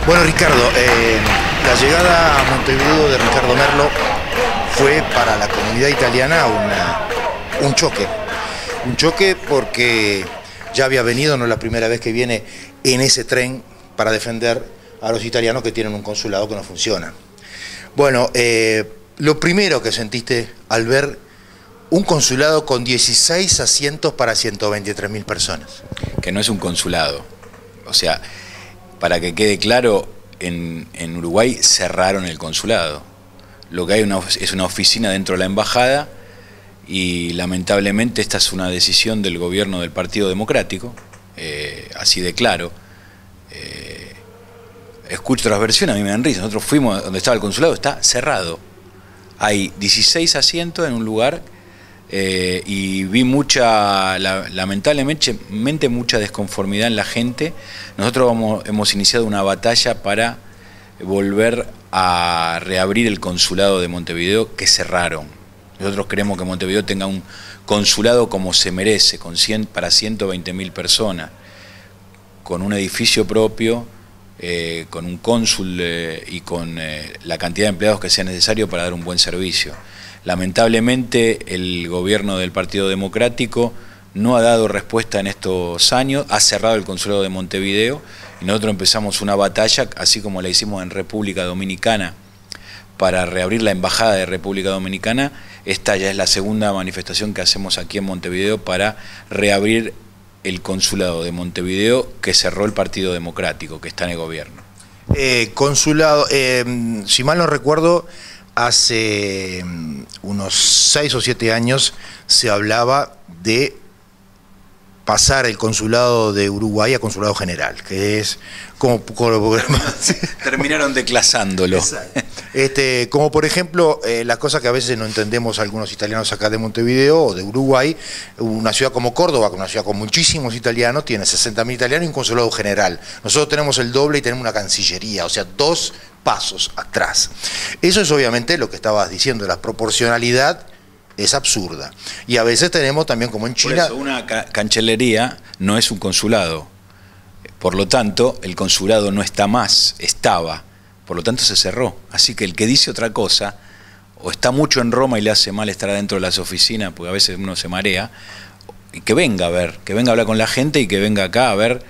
Bueno, Ricardo, la llegada a Montevideo de Ricardo Merlo fue para la comunidad italiana un choque. Un choque porque ya había venido, no es la primera vez que viene en ese tren para defender a los italianos que tienen un consulado que no funciona. Bueno, lo primero que sentiste al ver un consulado con 16 asientos para 123.000 personas. Que no es un consulado. O sea, para que quede claro, en Uruguay cerraron el consulado. Lo que hay es una oficina dentro de la embajada y lamentablemente esta es una decisión del gobierno del Partido Democrático, así de claro. Escucho otras versiones, a mí me dan risa. Nosotros fuimos donde estaba el consulado, está cerrado. Hay 16 asientos en un lugar y vi lamentablemente mucha desconformidad en la gente. Nosotros hemos iniciado una batalla para volver a reabrir el consulado de Montevideo que cerraron. Nosotros queremos que Montevideo tenga un consulado como se merece, para 120.000 personas, con un edificio propio, con un cónsul y con la cantidad de empleados que sea necesario para dar un buen servicio. Lamentablemente el gobierno del Partido Democrático no ha dado respuesta en estos años, ha cerrado el consulado de Montevideo y nosotros empezamos una batalla, así como la hicimos en República Dominicana, para reabrir la embajada de República Dominicana. Esta ya es la segunda manifestación que hacemos aquí en Montevideo para reabrir el consulado de Montevideo que cerró el Partido Democrático, que está en el gobierno. Consulado, si mal no recuerdo, hace unos 6 o 7 años se hablaba de pasar el consulado de Uruguay a consulado general, que es como terminaron declasándolo. Como por ejemplo, las cosas que a veces no entendemos algunos italianos acá de Montevideo o de Uruguay. Una ciudad como Córdoba, una ciudad con muchísimos italianos, tiene 60.000 italianos y un consulado general. Nosotros tenemos el doble y tenemos una cancillería, o sea, 2 pasos atrás. Eso es obviamente lo que estabas diciendo, la proporcionalidad es absurda. Y a veces tenemos también, como en China... Por eso, una cancillería no es un consulado. Por lo tanto, el consulado no está más, estaba. Por lo tanto, se cerró. Así que el que dice otra cosa, o está mucho en Roma y le hace mal estar adentro de las oficinas, porque a veces uno se marea, y que venga a ver, que venga a hablar con la gente y que venga acá a ver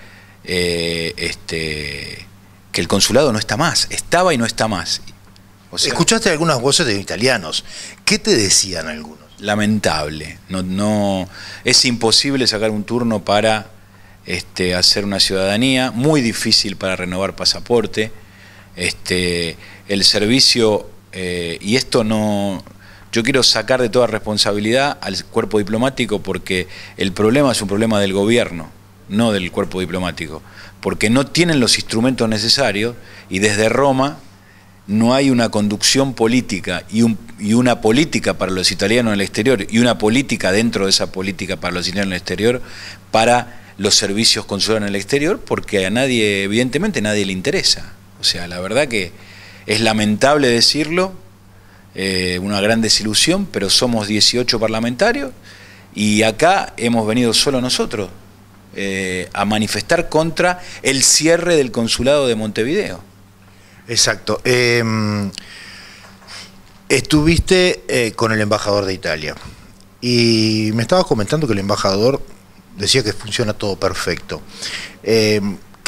que el consulado no está más. Estaba y no está más. O sea, escuchaste algunas voces de italianos. ¿Qué te decían algunos? Lamentable. No, es imposible sacar un turno para hacer una ciudadanía. Muy difícil para renovar pasaporte. El servicio, y esto no... Yo quiero sacar de toda responsabilidad al cuerpo diplomático porque el problema es un problema del gobierno, no del cuerpo diplomático. Porque no tienen los instrumentos necesarios y desde Roma no hay una conducción política y una política para los italianos en el exterior y una política dentro de esa política para los italianos en el exterior para los servicios consulares en el exterior, porque a nadie, evidentemente, nadie le interesa. O sea, la verdad que es lamentable decirlo, una gran desilusión, pero somos 18 parlamentarios y acá hemos venido solo nosotros a manifestar contra el cierre del consulado de Montevideo. Exacto. Estuviste con el embajador de Italia y me estabas comentando que el embajador decía que funciona todo perfecto. ¿Qué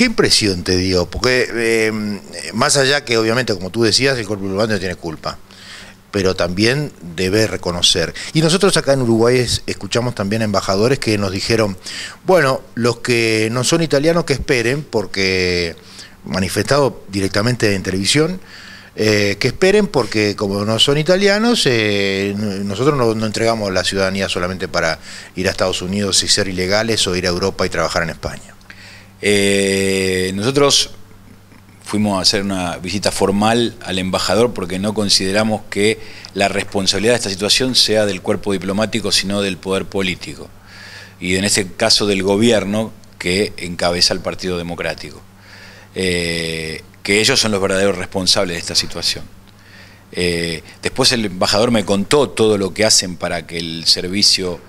impresión te dio? Porque más allá que obviamente, como tú decías, el cuerpo diplomático no tiene culpa, pero también debe reconocer. Y nosotros acá en Uruguay escuchamos también a embajadores que nos dijeron, bueno, los que no son italianos que esperen, porque manifestado directamente en televisión, que esperen porque como no son italianos, nosotros no entregamos la ciudadanía solamente para ir a Estados Unidos y ser ilegales o ir a Europa y trabajar en España. Nosotros fuimos a hacer una visita formal al embajador porque no consideramos que la responsabilidad de esta situación sea del cuerpo diplomático, sino del poder político. Y en este caso del gobierno que encabeza el Partido Democrático. Que ellos son los verdaderos responsables de esta situación. Después el embajador me contó todo lo que hacen para que el servicio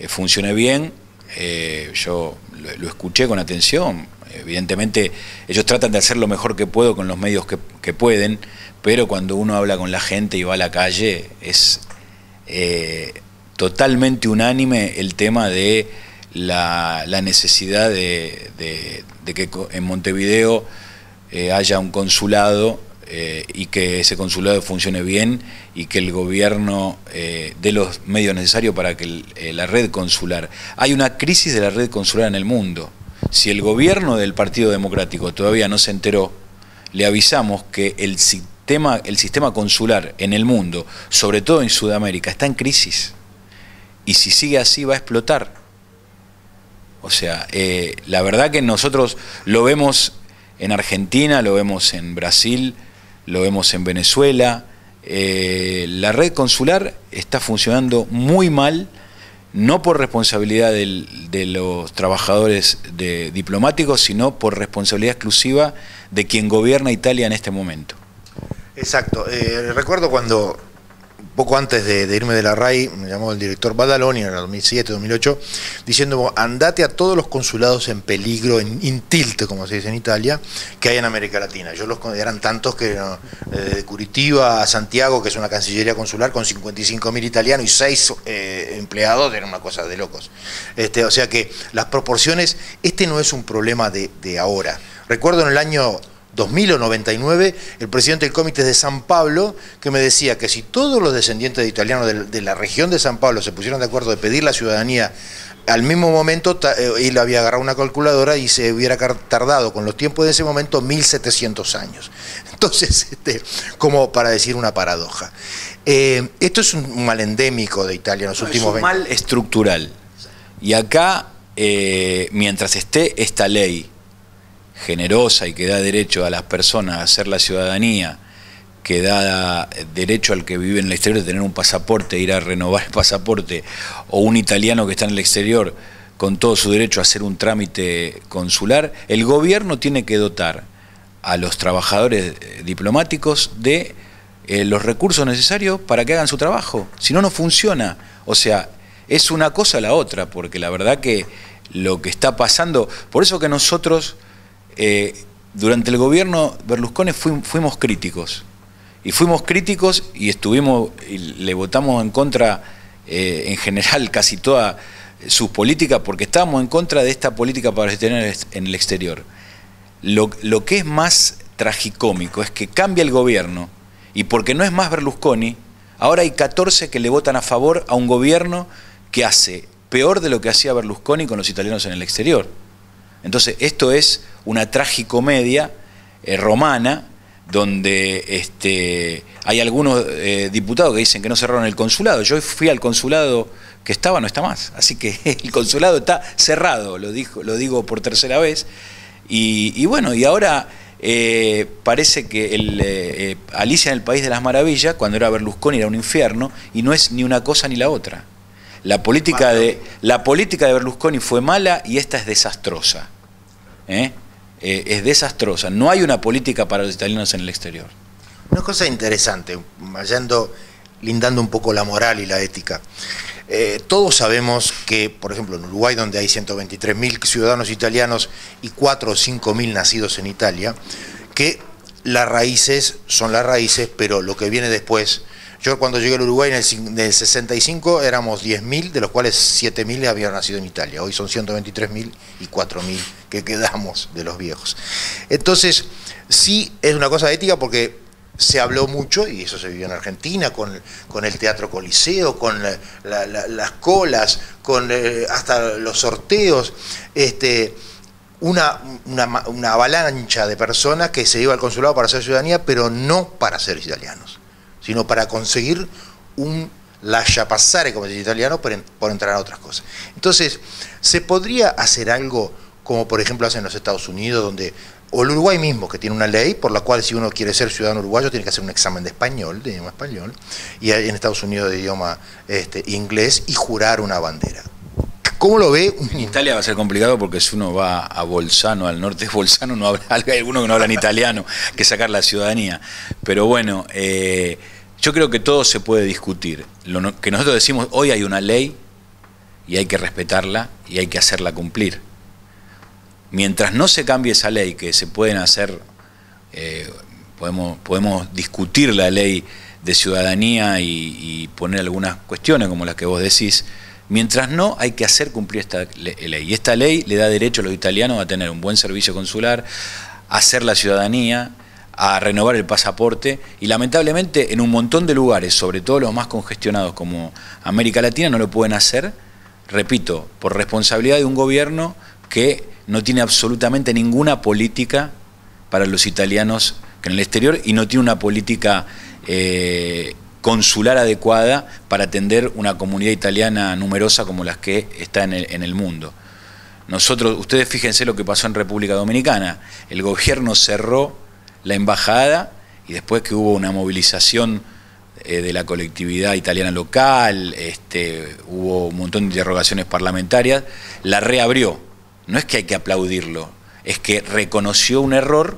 funcione bien. Yo lo escuché con atención. Evidentemente ellos tratan de hacer lo mejor que puedo con los medios que pueden, pero cuando uno habla con la gente y va a la calle es totalmente unánime el tema de la necesidad de que en Montevideo haya un consulado y que ese consulado funcione bien y que el gobierno dé los medios necesarios para que la red consular. Hay una crisis de la red consular en el mundo. Si el gobierno del Partido Democrático todavía no se enteró, le avisamos que el sistema consular en el mundo, sobre todo en Sudamérica, está en crisis. Y si sigue así va a explotar. O sea, la verdad que nosotros lo vemos en Argentina, lo vemos en Brasil, lo vemos en Venezuela. La red consular está funcionando muy mal, no por responsabilidad de los trabajadores diplomáticos, sino por responsabilidad exclusiva de quien gobierna Italia en este momento. Exacto. Recuerdo cuando, poco antes de irme de la RAI, me llamó el director Badaloni en el 2007-2008, diciendo: andate a todos los consulados en peligro, in tilt, como se dice en Italia, que hay en América Latina. Eran tantos que de Curitiba a Santiago, que es una cancillería consular con 55.000 italianos y 6 empleados, era una cosa de locos. O sea que las proporciones, no es un problema de ahora. Recuerdo en el año 2000 o 99, el presidente del Comité de San Pablo, que me decía que si todos los descendientes de italianos de la región de San Pablo se pusieron de acuerdo de pedir la ciudadanía al mismo momento, él había agarrado una calculadora y se hubiera tardado con los tiempos de ese momento 1700 años. Entonces, como para decir una paradoja. Esto es un mal endémico de Italia en los últimos 20 años. Es un mal estructural. Y acá, mientras esté esta ley generosa y que da derecho a las personas a hacer la ciudadanía, que da derecho al que vive en el exterior de tener un pasaporte, ir a renovar el pasaporte, o un italiano que está en el exterior con todo su derecho a hacer un trámite consular, el gobierno tiene que dotar a los trabajadores diplomáticos de los recursos necesarios para que hagan su trabajo. Si no, no funciona. O sea, es una cosa a la otra, porque la verdad que lo que está pasando, por eso que nosotros durante el gobierno Berlusconi fuimos críticos y estuvimos y le votamos en contra en general casi toda sus políticas, porque estábamos en contra de esta política para tener en el exterior. Lo que es más tragicómico es que cambia el gobierno y porque no es más Berlusconi, ahora hay 14 que le votan a favor a un gobierno que hace peor de lo que hacía Berlusconi con los italianos en el exterior. Entonces esto es una tragicomedia romana, donde hay algunos diputados que dicen que no cerraron el consulado. Yo fui al consulado que estaba, no está más. Así que el consulado está cerrado, lo digo por tercera vez. Y bueno, y ahora parece que Alicia en el País de las Maravillas, cuando era Berlusconi, era un infierno, y no es ni una cosa ni la otra. La política de Berlusconi fue mala y esta es desastrosa. Es desastrosa. No hay una política para los italianos en el exterior. Una cosa interesante, lindando un poco la moral y la ética. Todos sabemos que, por ejemplo, en Uruguay, donde hay 123.000 ciudadanos italianos y 4 o 5.000 nacidos en Italia, que las raíces son las raíces, pero lo que viene después. Yo cuando llegué al Uruguay en el 65 éramos 10.000, de los cuales 7.000 habían nacido en Italia. Hoy son 123.000 y 4.000 que quedamos de los viejos. Entonces, sí es una cosa ética porque se habló mucho, y eso se vivió en Argentina, con el Teatro Coliseo, con las colas, con hasta los sorteos, una avalancha de personas que se iba al consulado para hacer ciudadanía, pero no para ser italianos, sino para conseguir un lasciapassare, como se dice italiano, por entrar a otras cosas. Entonces, ¿se podría hacer algo como por ejemplo hacen en los Estados Unidos, o el Uruguay mismo, que tiene una ley por la cual si uno quiere ser ciudadano uruguayo tiene que hacer un examen de español, de idioma español, y en Estados Unidos de idioma inglés, y jurar una bandera? ¿Cómo lo ve? En Italia va a ser complicado porque si uno va a Bolzano, al norte de Bolzano, no habla, hay algunos que no hablan italiano, que sacar la ciudadanía. Pero bueno, yo creo que todo se puede discutir. Lo que nosotros decimos, hoy hay una ley y hay que respetarla y hay que hacerla cumplir. Mientras no se cambie esa ley, que se pueden hacer, podemos discutir la ley de ciudadanía y poner algunas cuestiones como las que vos decís, mientras no, hay que hacer cumplir esta ley. Y esta ley le da derecho a los italianos a tener un buen servicio consular, a hacer la ciudadanía, a renovar el pasaporte, y lamentablemente en un montón de lugares, sobre todo los más congestionados como América Latina, no lo pueden hacer, repito, por responsabilidad de un gobierno que no tiene absolutamente ninguna política para los italianos que en el exterior, y no tiene una política consular adecuada para atender una comunidad italiana numerosa como las que está en el mundo. Ustedes fíjense lo que pasó en República Dominicana. El gobierno cerró la embajada, y después que hubo una movilización de la colectividad italiana local, hubo un montón de interrogaciones parlamentarias, la reabrió. No es que hay que aplaudirlo, es que reconoció un error,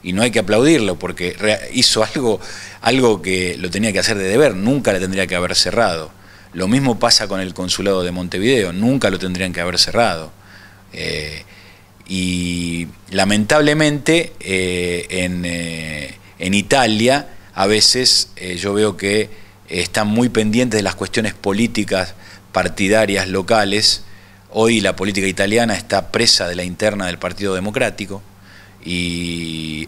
y no hay que aplaudirlo porque hizo algo que lo tenía que hacer de deber, nunca le tendría que haber cerrado. Lo mismo pasa con el consulado de Montevideo, nunca lo tendrían que haber cerrado. Y lamentablemente en Italia a veces yo veo que están muy pendientes de las cuestiones políticas partidarias locales. Hoy la política italiana está presa de la interna del Partido Democrático, y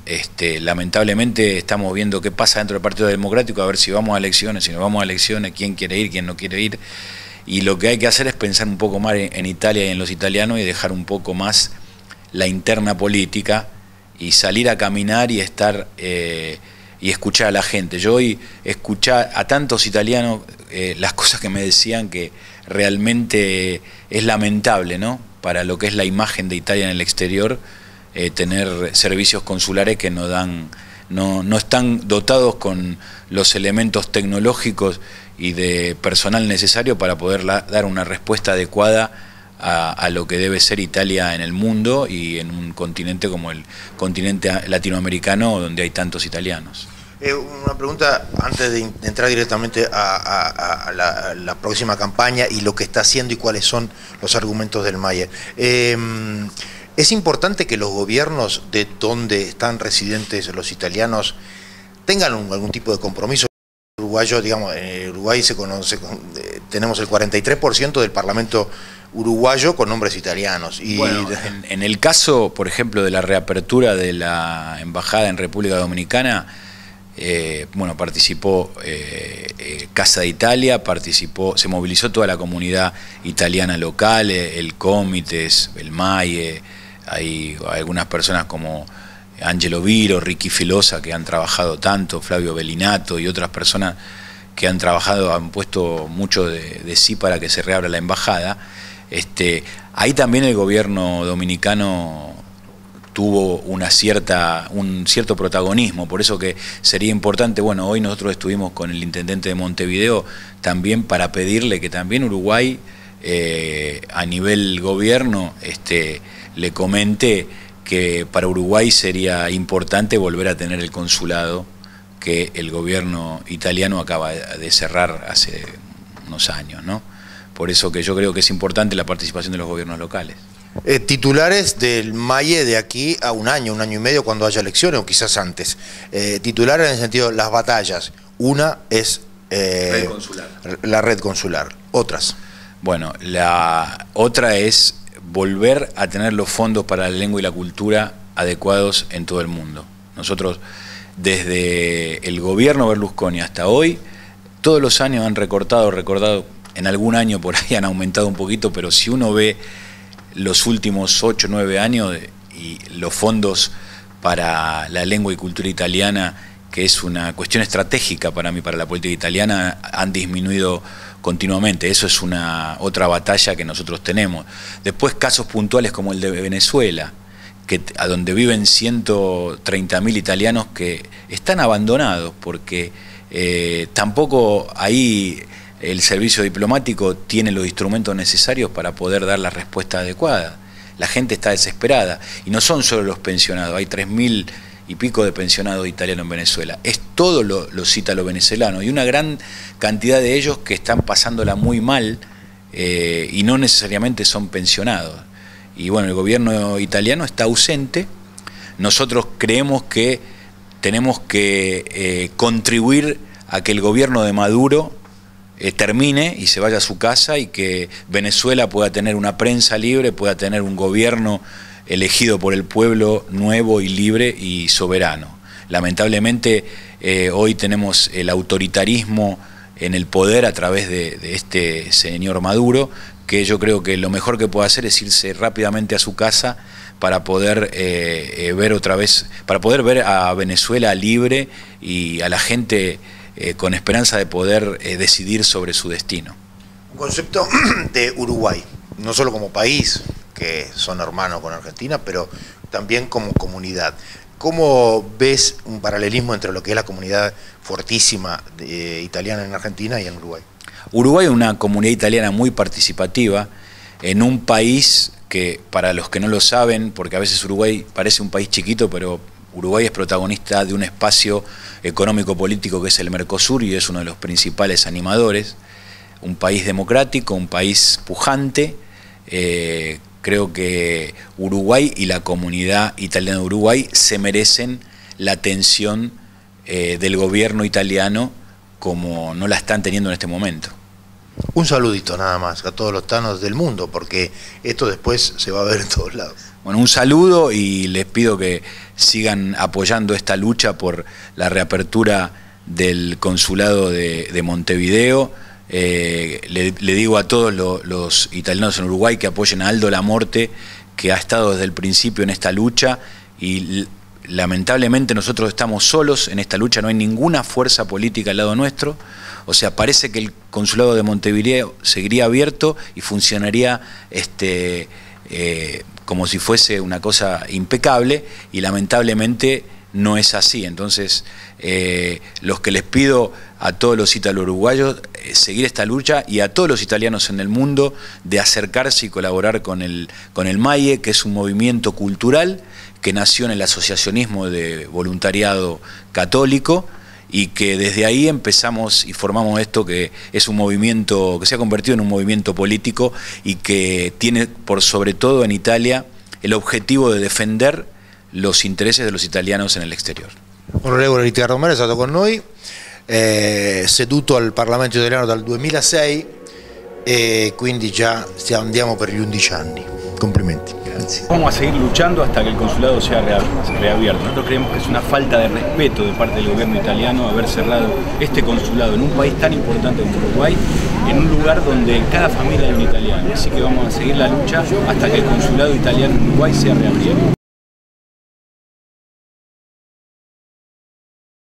lamentablemente estamos viendo qué pasa dentro del Partido Democrático, a ver si vamos a elecciones, si no vamos a elecciones, quién quiere ir, quién no quiere ir. Y lo que hay que hacer es pensar un poco más en Italia y en los italianos, y dejar un poco más la interna política y salir a caminar y estar y escuchar a la gente. Yo hoy escuché a tantos italianos las cosas que me decían, que realmente es lamentable, ¿no?, para lo que es la imagen de Italia en el exterior, tener servicios consulares que no están dotados con los elementos tecnológicos y de personal necesario para poder dar una respuesta adecuada a lo que debe ser Italia en el mundo y en un continente como el continente latinoamericano, donde hay tantos italianos. Una pregunta antes de entrar directamente a la próxima campaña y lo que está haciendo y cuáles son los argumentos del MAIE. Es importante que los gobiernos de donde están residentes los italianos tengan algún tipo de compromiso. Uruguayo, digamos, en Uruguay se conoce, tenemos el 43% del Parlamento uruguayo con nombres italianos. Y bueno, en el caso, por ejemplo, de la reapertura de la embajada en República Dominicana, bueno, participó Casa de Italia, se movilizó toda la comunidad italiana local, el Comites, el MAIE, hay algunas personas como Angelo Viro, Ricky Filosa, que han trabajado tanto, Flavio Belinato y otras personas que han trabajado, han puesto mucho de sí para que se reabra la embajada. Ahí también el gobierno dominicano tuvo un cierto protagonismo, por eso que sería importante. Bueno, hoy nosotros estuvimos con el intendente de Montevideo también para pedirle que también Uruguay, a nivel gobierno, le comente que para Uruguay sería importante volver a tener el consulado que el gobierno italiano acaba de cerrar hace unos años, ¿no? Por eso que yo creo que es importante la participación de los gobiernos locales. Titulares del MAIE de aquí a un año y medio, cuando haya elecciones o quizás antes. Titulares en el sentido de las batallas. Una es red consular. La red consular. Otras. Bueno, la otra es volver a tener los fondos para la lengua y la cultura adecuados en todo el mundo. Nosotros, desde el gobierno Berlusconi hasta hoy, todos los años han recordado, en algún año por ahí han aumentado un poquito, pero si uno ve los últimos 8 o 9 años y los fondos para la lengua y cultura italiana, que es una cuestión estratégica para mí, para la política italiana, han disminuido continuamente. Eso es otra batalla que nosotros tenemos. Después casos puntuales como el de Venezuela, a donde viven 130.000 italianos que están abandonados porque tampoco ahí el servicio diplomático tiene los instrumentos necesarios para poder dar la respuesta adecuada. La gente está desesperada, y no son solo los pensionados, hay 3.000 y pico de pensionados italianos en Venezuela. Es todos los ítalo-venezolanos, y una gran cantidad de ellos que están pasándola muy mal, y no necesariamente son pensionados. y bueno, el gobierno italiano está ausente. Nosotros creemos que tenemos que contribuir a que el gobierno de Maduro termine y se vaya a su casa, y que Venezuela pueda tener una prensa libre, pueda tener un gobierno elegido por el pueblo nuevo y libre y soberano. Lamentablemente hoy tenemos el autoritarismo en el poder a través de este señor Maduro, que yo creo que lo mejor que puede hacer es irse rápidamente a su casa para poder ver otra vez, para poder ver a Venezuela libre y a la gente con esperanza de poder decidir sobre su destino. Un concepto de Uruguay, no solo como país, que son hermanos con Argentina, pero también como comunidad. ¿Cómo ves un paralelismo entre lo que es la comunidad fortísima italiana en Argentina y en Uruguay? Uruguay es una comunidad italiana muy participativa en un país que, para los que no lo saben, porque a veces Uruguay parece un país chiquito, pero Uruguay es protagonista de un espacio económico-político que es el Mercosur y es uno de los principales animadores. Un país democrático, un país pujante. Creo que Uruguay y la comunidad italiana de Uruguay se merecen la atención del gobierno italiano como no la están teniendo en este momento. Un saludito nada más a todos los tanos del mundo, porque esto después se va a ver en todos lados. Bueno, un saludo, y les pido que sigan apoyando esta lucha por la reapertura del consulado de Montevideo. Le digo a todos los italianos en Uruguay que apoyen a Aldo Lamorte, que ha estado desde el principio en esta lucha, y lamentablemente nosotros estamos solos en esta lucha, no hay ninguna fuerza política al lado nuestro. O sea, parece que el consulado de Montevideo seguiría abierto y funcionaría como si fuese una cosa impecable, y lamentablemente no es así. Entonces, los que les pido a todos los ítalo-uruguayos seguir esta lucha, y a todos los italianos en el mundo de acercarse y colaborar con el MAIE, que es un movimiento cultural que nació en el asociacionismo de voluntariado católico, y que desde ahí empezamos y formamos esto, que es un movimiento que se ha convertido en un movimiento político y que tiene por sobre todo en Italia el objetivo de defender los intereses de los italianos en el exterior. Onorevole Riccardo Romero è stato con noi, seduto al Parlamento italiano dal 2006 e quindi già andiamo per gli 11 anni. Complimenti. Grazie. Vamos a seguir luchando hasta que el consulado sea reabierto. Nosotros creemos que es una falta de respeto de parte del gobierno italiano haber cerrado este consulado en un país tan importante como Uruguay, en un lugar donde en cada familia hay un italiano. Así que vamos a seguir la lucha hasta que el consulado italiano en Uruguay sea reabierto.